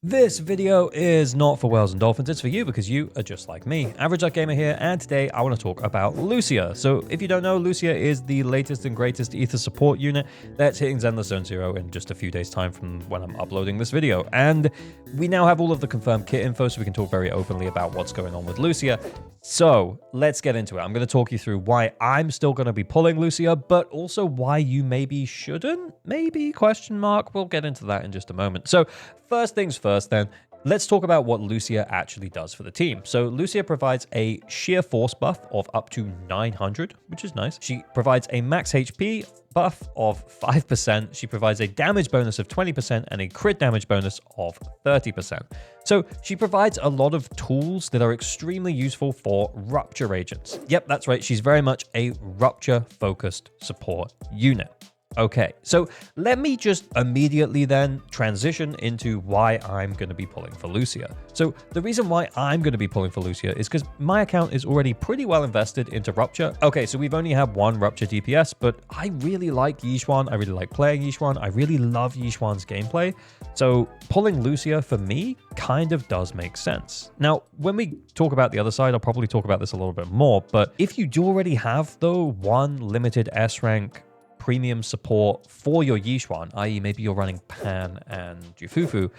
This video is not for whales and dolphins, it's for you because you are just like me. Average Life Gamer here, and today I want to talk about Lucia. So if you don't know, Lucia is the latest and greatest ether support unit that's hitting Zenless Zone 0 in just a few days time from when I'm uploading this video. And we now have all of the confirmed kit info so we can talk very openly about what's going on with Lucia. So let's get into it. I'm going to talk you through why I'm still going to be pulling Lucia, but also why you maybe shouldn't, maybe, question mark. We'll get into that in just a moment. So first things first then, let's talk about what Lucia actually does for the team. So Lucia provides a sheer force buff of up to 900, which is nice. She provides a max HP buff of 5%. She provides a damage bonus of 20% and a crit damage bonus of 30%. So she provides a lot of tools that are extremely useful for Rupture agents. Yep, that's right. She's very much a Rupture-focused support unit. Okay, so let me just immediately then transition into why I'm going to be pulling for Lucia. So the reason why I'm going to be pulling for Lucia is because my account is already pretty well invested into Rupture. Okay, so we've only had one Rupture DPS, but I really like Yixuan. I really like playing Yixuan. I really love Yixuan's gameplay. So pulling Lucia for me kind of does make sense. Now, when we talk about the other side, I'll probably talk about this a little bit more, but if you do already have, though, one limited S rank premium support for your Yixuan, i.e. maybe you're running Pan and Jufufu,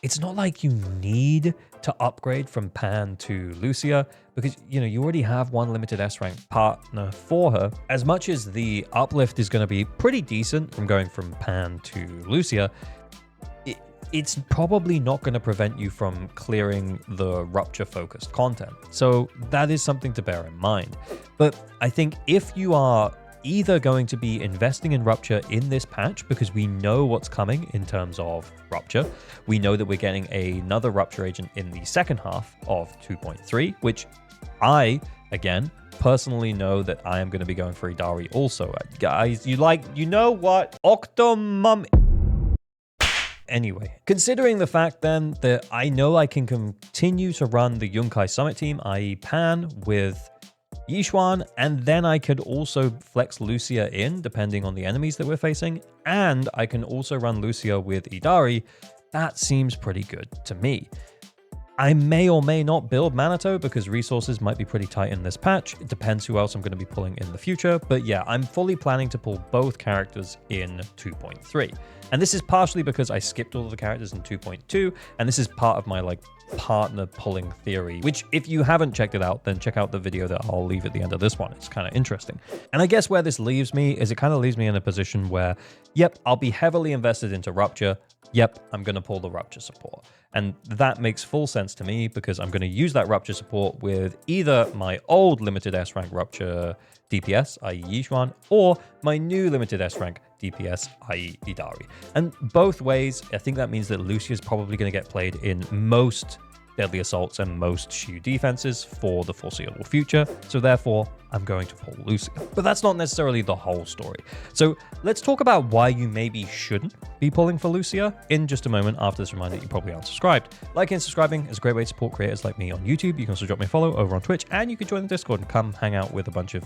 it's not like you need to upgrade from Pan to Lucia because, you already have one limited S rank partner for her. As much as the uplift is going to be pretty decent from going from Pan to Lucia, it's probably not going to prevent you from clearing the Rupture-focused content. So that is something to bear in mind. But I think if you are either going to be investing in Rupture in this patch because we know what's coming in terms of Rupture. We know that we're getting another Rupture agent in the second half of 2.3, which I, again, personally know that I am going to be going for yidhari also. Guys, you know what? Octomum. Anyway, considering the fact then that I know I can continue to run the Yunkai Summit team, i.e. Pan, with Yixuan, and then I could also flex Lucia in depending on the enemies that we're facing, and I can also run Lucia with yidhari. That seems pretty good to me. I may or may not build Manato because resources might be pretty tight in this patch. It depends who else I'm going to be pulling in the future. But yeah, I'm fully planning to pull both characters in 2.3. And this is partially because I skipped all of the characters in 2.2. And this is part of my partner pulling theory, which if you haven't checked it out, then check out the video that I'll leave at the end of this one. It's kind of interesting. And I guess where this leaves me is it kind of leaves me in a position where, yep, I'll be heavily invested into Rupture. Yep, I'm going to pull the Rupture support. And that makes full sense to me because I'm going to use that Rupture support with either my old limited S rank Rupture DPS, i.e. Yixuan, or my new limited S rank DPS, i.e. yidhari. And both ways, I think that means that Lucia is probably going to get played in most Deadly Assaults and most Shu defenses for the foreseeable future. So therefore, I'm going to pull Lucia. But that's not necessarily the whole story. So let's talk about why you maybe shouldn't be pulling for Lucia in just a moment after this reminder that you probably aren't subscribed. Liking and subscribing is a great way to support creators like me on YouTube. You can also drop me a follow over on Twitch, and you can join the Discord and come hang out with a bunch of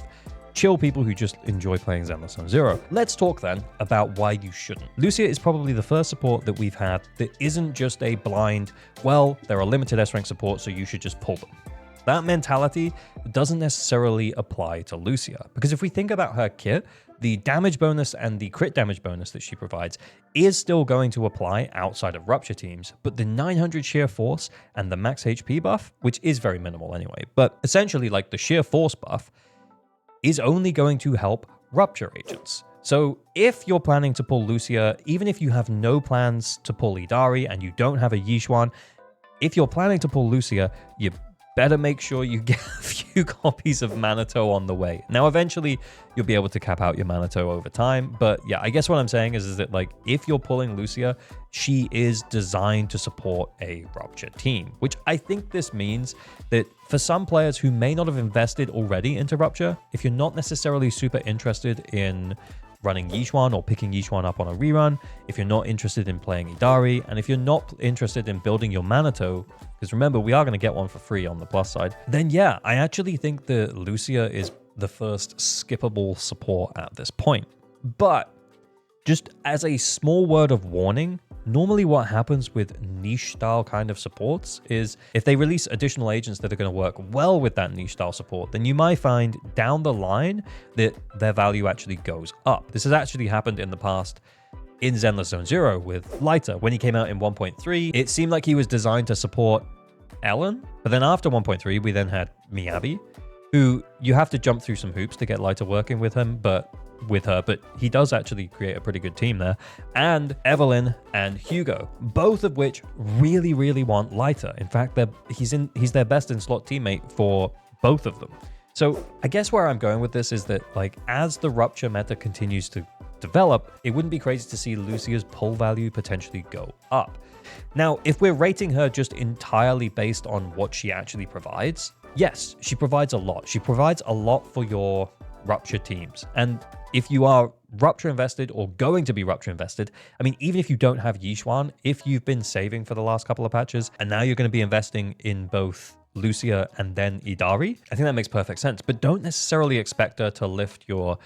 chill people who just enjoy playing Zenless Zone 0. Let's talk then about why you shouldn't. Lucia is probably the first support that we've had that isn't just a blind, well, there are limited S rank support, so you should just pull them. That mentality doesn't necessarily apply to Lucia, because if we think about her kit, the damage bonus and the crit damage bonus that she provides is still going to apply outside of Rupture teams, but the 900 sheer force and the max HP buff, which is very minimal anyway, but essentially the sheer force buff is only going to help Rupture agents. So if you're planning to pull Lucia, even if you have no plans to pull yidhari and you don't have a Yixuan, if you're planning to pull Lucia, you better make sure you get a few copies of Manato on the way. Now, eventually, you'll be able to cap out your Manato over time. But yeah, I guess what I'm saying is that if you're pulling Lucia, she is designed to support a Rupture team, which I think this means that for some players who may not have invested already into Rupture, if you're not necessarily super interested in running Yixuan or picking Yixuan up on a rerun, if you're not interested in playing yidhari, and if you're not interested in building your Manato, because remember, we are going to get one for free on the plus side, then yeah, I actually think that Lucia is the first skippable support at this point. But just as a small word of warning, normally what happens with niche style kind of supports is if they release additional agents that are going to work well with that niche style support, then you might find down the line that their value actually goes up. This has actually happened in the past in Zenless Zone Zero with Lighter. When he came out in 1.3, it seemed like he was designed to support Ellen, but then after 1.3, we then had Miyabi, who you have to jump through some hoops to get Lighter working with him, but he does actually create a pretty good team there. And Evelyn and Hugo, both of which really want Lighter. In fact, he's their best in slot teammate for both of them. So I guess where I'm going with this is that, like, as the Rupture meta continues to develop, it wouldn't be crazy to see Lucia's pull value potentially go up. Now, if we're rating her just entirely based on what she actually provides, yes, she provides a lot. She provides a lot for your Rupture teams. And if you are Rupture invested or going to be Rupture invested, I mean, even if you don't have Yishuan, if you've been saving for the last couple of patches and now you're going to be investing in both Lucia and then yidhari, I think that makes perfect sense. But don't necessarily expect her to lift your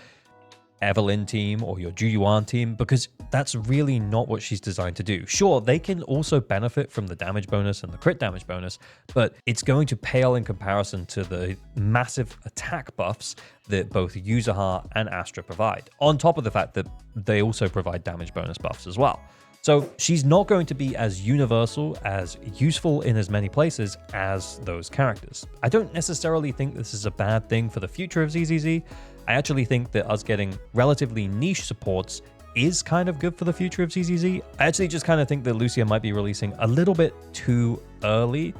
Evelyn team or your Juyuan team, because that's really not what she's designed to do. Sure, they can also benefit from the damage bonus and the crit damage bonus, but it's going to pale in comparison to the massive attack buffs that both Yuzahar and Astra provide, on top of the fact that they also provide damage bonus buffs as well. So she's not going to be as universal, as useful in as many places as those characters. I don't necessarily think this is a bad thing for the future of ZZZ. I actually think that us getting relatively niche supports is kind of good for the future of ZZZ. I actually just kind of think that Lucia might be releasing a little bit too early,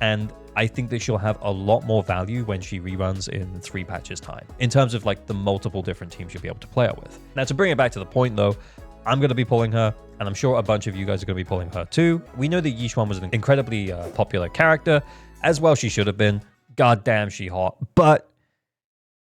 and I think that she'll have a lot more value when she reruns in 3 patches time, in terms of like the multiple different teams you'll be able to play her with. Now, to bring it back to the point though, I'm going to be pulling her, and I'm sure a bunch of you guys are going to be pulling her too. We know that Yishuan was an incredibly popular character, as well she should have been. God damn, she hot. But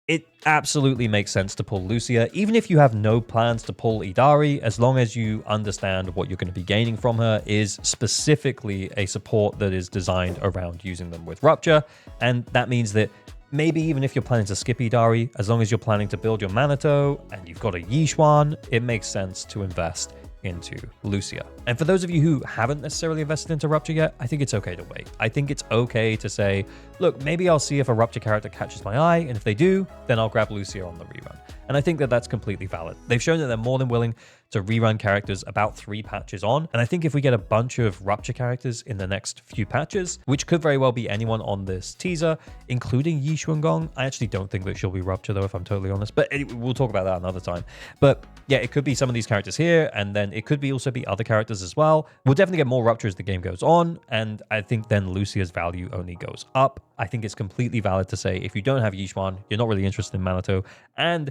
it absolutely makes sense to pull Lucia, even if you have no plans to pull yidhari, as long as you understand what you're going to be gaining from her is specifically a support that is designed around using them with Rupture. And that means that maybe even if you're planning to skip yidhari, as long as you're planning to build your Manato and you've got a Yishuan, it makes sense to invest into Lucia. And for those of you who haven't necessarily invested into Rupture yet, I think it's okay to wait. I think it's okay to say, look, maybe I'll see if a Rupture character catches my eye, and if they do, then I'll grab Lucia on the rerun. And I think that that's completely valid. They've shown that they're more than willing to rerun characters about 3 patches on. And I think if we get a bunch of Rupture characters in the next few patches, which could very well be anyone on this teaser, including Yi Xuangong. I actually don't think that she'll be Rupture though, if I'm totally honest, but we'll talk about that another time. But yeah, it could be some of these characters here, and then it could be also be other characters as well. We'll definitely get more Rupture as the game goes on, and I think then Lucia's value only goes up. I think it's completely valid to say if you don't have Yishuan, you're not really interested in Manato, and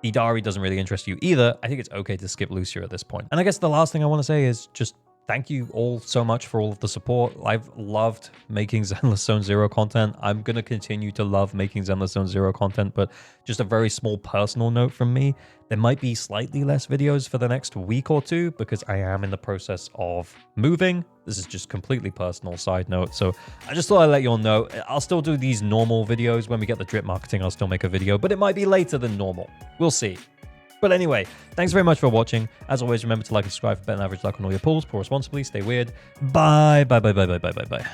yidhari doesn't really interest you either, I think it's okay to skip Lucia at this point. And I guess the last thing I want to say is just thank you all so much for all of the support. I've loved making Zenless Zone Zero content. I'm going to continue to love making Zenless Zone Zero content, but just a very small personal note from me. There might be slightly less videos for the next week or 2 because I am in the process of moving. This is just completely personal side note. So I just thought I'd let you all know. I'll still do these normal videos. When we get the drip marketing, I'll still make a video, but it might be later than normal. We'll see. But anyway, thanks very much for watching. As always, remember to like and subscribe for better than average luck on all your pulls. Pull responsibly, stay weird. Bye, bye, bye, bye, bye, bye, bye, bye.